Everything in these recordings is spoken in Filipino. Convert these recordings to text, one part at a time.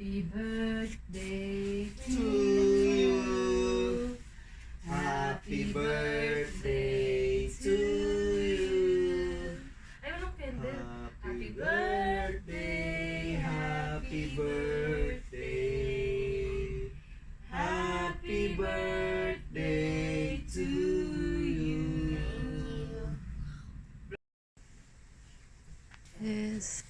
Happy birthday to you. you. Happy birthday to you. Ay, walang candle. Happy birthday, happy birthday. Happy birthday to you. Yes.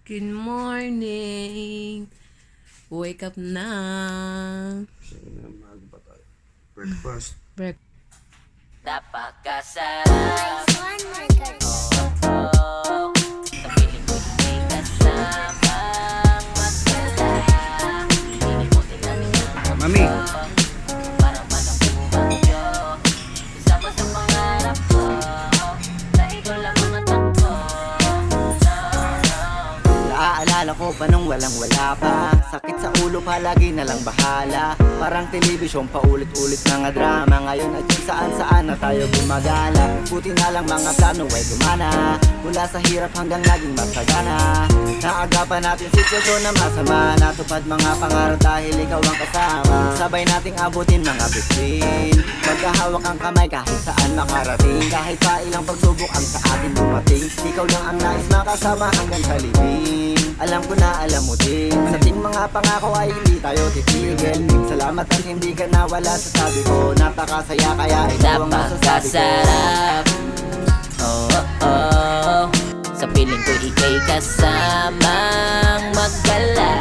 Good morning. Wake up na. Sige na, maaga pa tayo. Breakfast. Napakasarap. Oh, sa piling ko hindi kasama magdala. Hinimutin namin ang Mami. para manapumagyo. Isama sa pangarap ko na ikaw lang ang takbo. Naaalala ko pa nung walang-wala pa. Sakit sa ulo palagi na lang bahala. Parang telebisyon paulit-ulit mga drama. Ngayon ay kung saan-saan na tayo gumagala. Buti na lang mga plano ay gumana. Mula sa hirap hanggang naging masagana. Naagapan natin sitwasyon na masama. Natupad mga pangarap dahil ikaw ang kasama. Sabay nating abutin mga bituin. Magkahawak ang kamay kahit saan makarating. Kahit pa ilang pagsubok ang sa atin dumating. Ikaw lang ang nais makasama hanggang sa libing. Alam ko na alam mo din. Sa ating mga pangako ay hindi tayo titigil. Salamat at hindi ka nawala sa sabi ko. Napakasaya kaya ikaw ang masasabi ko. Napakasarap. Oh, oh, oh. Sa piling ko ika'y kasamang magdala.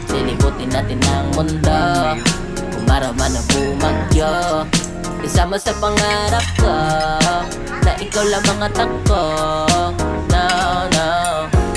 Lilibutin natin ang mundo. Umaraw man ang bumagyo. Isama sa pangarap ko na ikaw lang mga takbo. No, no.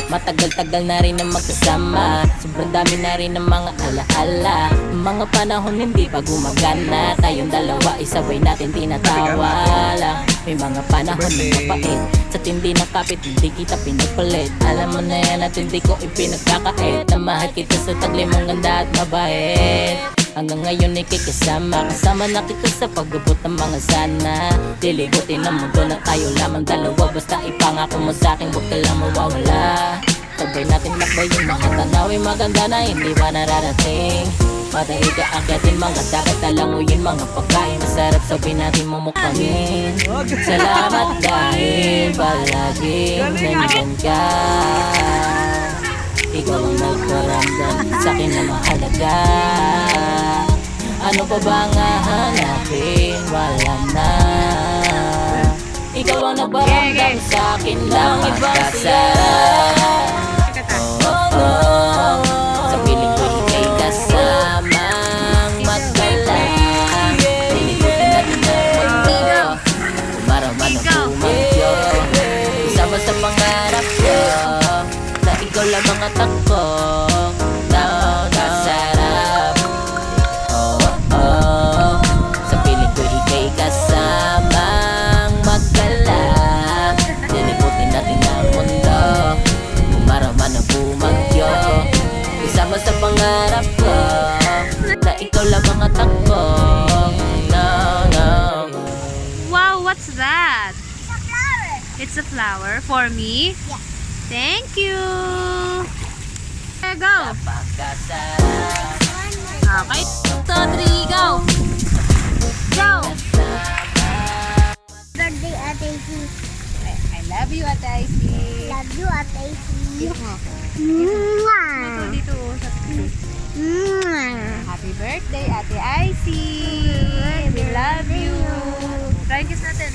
Matagal-tagal na rin ang magkasama. Sobrang dami na rin ang mga alaala. Mga panahon hindi pa gumagana. Tayong dalawa isabay natin tinatawala. May mga panahon na mapait. Sa tindi ng kapit hindi kita pinagpalit. Alam mo na yan at hindi ko ipinagkakait. Na mahal kita sa tagli mong ganda at mabait. Hanggang ngayon ika'y kasama. Kasama na kita sa pag-abot ng mga sana. Lilibutin ang mundo na tayo lamang dalawa. Basta ipangako mo sa'kin huwag ka lang mawawala. Sabay natin lakbay yung mga tanawin maganda na hindi pa nararating. Madali ka akyatin mga dagat talanguyin mga pagkain. Masarap sabihin natin mumukamin. Salamat dahil palaging nandyan ka. Ikaw ang nagparamdam sa'kin na mahalaga. Ano pa ba nga hanapin? Wala na. Ikaw ang nagparamdam sa'kin lang ibang sarap. Oh, oh, oh. Sa piling ko ika'y kasamang magdala. Lilibutin natin ang mundo. Umaraw man ang bumagyo. Isama sa pangarap ko na ikaw lang mga takbo. Napakasarap. Oh, oh. Sa piling ko ika'y kasamang magdala. Lilibutin natin ang mundo. Umaraw man ang bumagyo. Isama sa pangarap ko na ikaw lang mga takbo. No, no. Wow, what's that? It's a flower for me? Yeah. Thank you. Go. Napakasarap. Okay. 2, 3, go. Go. Birthday, Ate Isi. I love you, Ate Icy. Love you, Ate Isi. Ito Mwah. dito sa Mwah. Happy birthday, Ate Icy. We love you. Try kiss natin.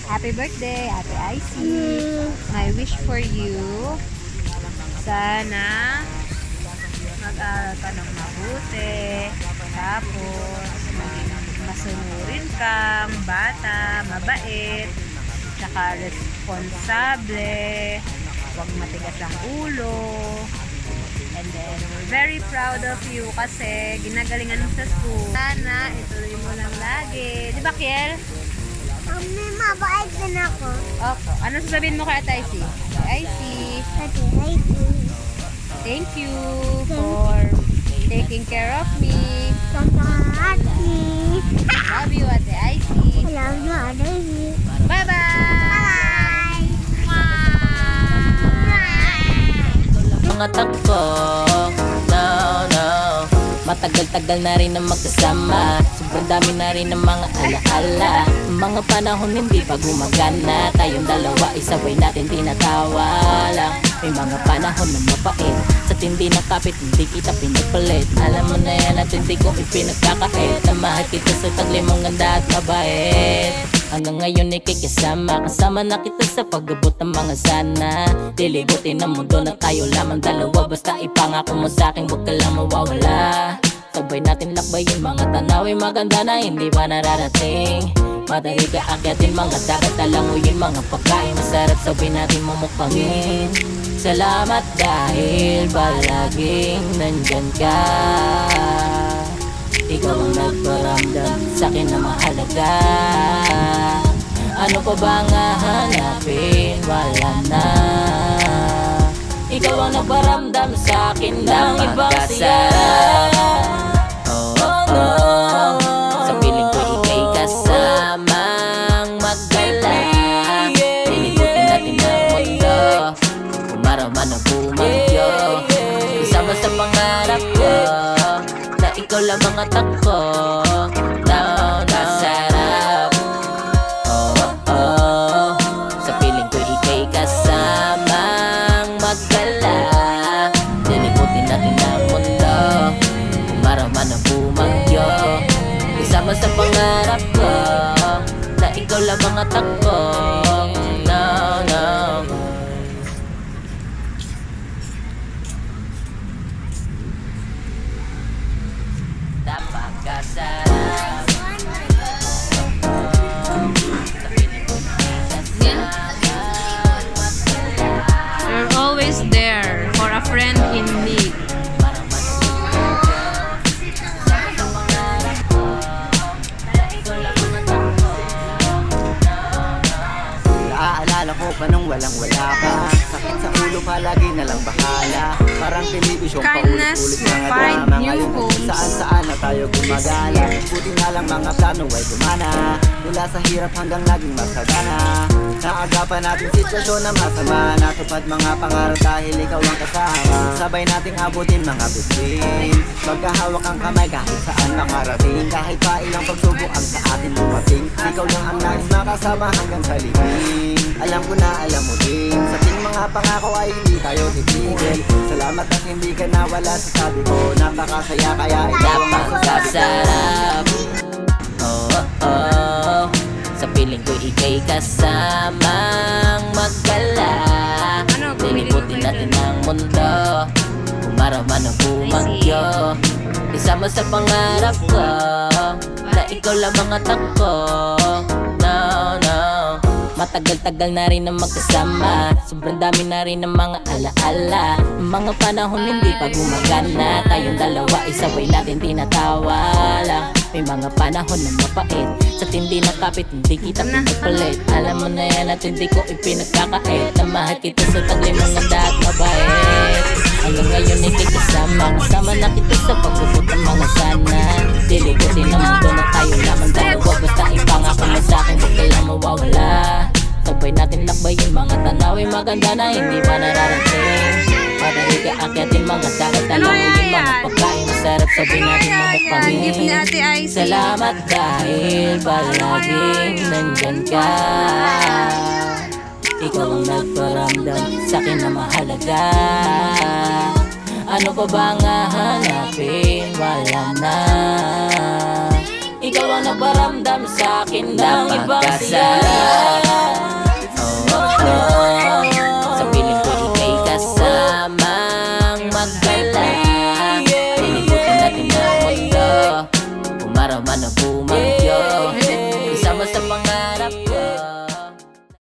Happy birthday, Ate Icy. My wish for you, sana mag-aral ka ng mabuti, tapos maging masunurin kang bata, mabait, tsaka responsable, huwag matigas ang ulo, and then we're very proud of you kasi ginagalingan mo sa school. Sana ituloy mo lang lagi. Di ba, Kiel? Mami, mabait din ako. Okay. Ano sasabihin mo kay Ate Icy? Ate Icy, Ate Isi. thank you for taking care of me. Tomati. Love you, Ate Icy. Alam mo, ano yun? Bye-bye! Mga takbo, no, no. Matagal-tagal na rin na magkasama. Sobrang dami na rin ng mga alaala. Mga panahon hindi pa gumagana. Tayong dalawa isabay natin tinatawa lang. May mga panahon na mapait. Sa tindi ng kapit hindi kita pinagpalit. Alam mo na yan at hindi ko ipinagkakait. Na mahal kita sa taglimang ganda at mabait. Hanggang ngayon ikay kasama. Kasama na kita sa pag-abot ng mga sana. Lilibutin ang mundo na tayo lamang dalawa. Basta ipangako mo sa'kin huwag ka lang mawawala. Sabay natin lakbayin mga tanawin maganda na hindi pa nararating. Madali ka akyatin mga dagat talanguyin mga pagkain masarap sabay natin mumukbangin. Salamat dahil palaging nandyan ka. Ikaw ang nagparamdam sa'kin na mahalaga. Ano pa ba nga hanapin? Wala na. Ikaw ang nagparamdam sa'kin ng ibang siya. Oh, oh, oh. Sa piling ko ikay kasamang magdala. Lilibutin natin ang mundo. Umaraw man ang bumagyo. Isama sa pangarap ko na ikaw lang mga takbo. No, no. Sarap. Oh, oh. Sa piling ko ikay kasamang magdala. Lilibutin natin ang mundo. Umaraw man ang bumagyo. Isama sa pangarap ko na ikaw lang mga takbo. No, no. Napakasarap. You're always there for a friend in need. Naaalala ko pa nung walang-wala ka. Sakit sa ulo palagi na lang bahala. Parang television Kindness paulit-ulit will mga find drama. new Ngayon homes. saan-saan na tayo gumagala. Buti na lang mga plano ay gumana. Mula sa hirap hanggang naging masagana. Naagapan natin sitwasyon na masama. Natupad mga pangarap dahil ikaw ang kasama. Sabay nating abutin mga bituin. Magkahawak ang kamay kahit saan makarating. Kahit pa ilang pagsubok ang sa atin dumating. Ikaw lang ang nais makasama hanggang sa libing. Alam ko na alam mo din. Sa ating mga pangako ay hindi tayo titigil. Salamat at hindi ka nawala sa sabi ko. Napakasaya kaya ikaw ang Napakasarap. Oh, oh, oh. Sa piling ko ikay kasamang magdala. Ano, bumili Lilibutin ka ba natin ang mundo. Umaraw man ang bumagyo. Isama sa pangarap ko na ikaw lang mga takbo. No, no. Matagal-tagal na rin na magkasama. Sobrang dami na rin ng mga alaala. Mga panahon hindi pa gumagana. Tayong dalawa isabay natin tinatawa lang. May mga panahon na mapait. Sa tindi ng kapit hindi kita pinagpalit. Alam mo na yan at hindi ko ipinagkakait. Na mahal kita sa taglimang ganda at mabait. Hanggang ngayon ikay kasama. Kasama na kita sa pagubot ng mga sana. Diligutin ang mundo na tayo lamang dalawa. Basta ipangako mo sa'kin huwag ka lang mawawala. Sabay natin lakbayin mga tanawin maganda na hindi pa nararating. Madali ka akyatin mga dagat talanguyin mga pagkain masarap sabay natin Gift mamukpangin. ni Ate Icy. Salamat dahil palaging nandyan ka. Ikaw ang nagparamdam sa'kin na mahalaga. Ano pa ba nga hanapin? Wala na. Ikaw ang nagparamdam sa'kin ng ibang siya. Oh, oh, oh.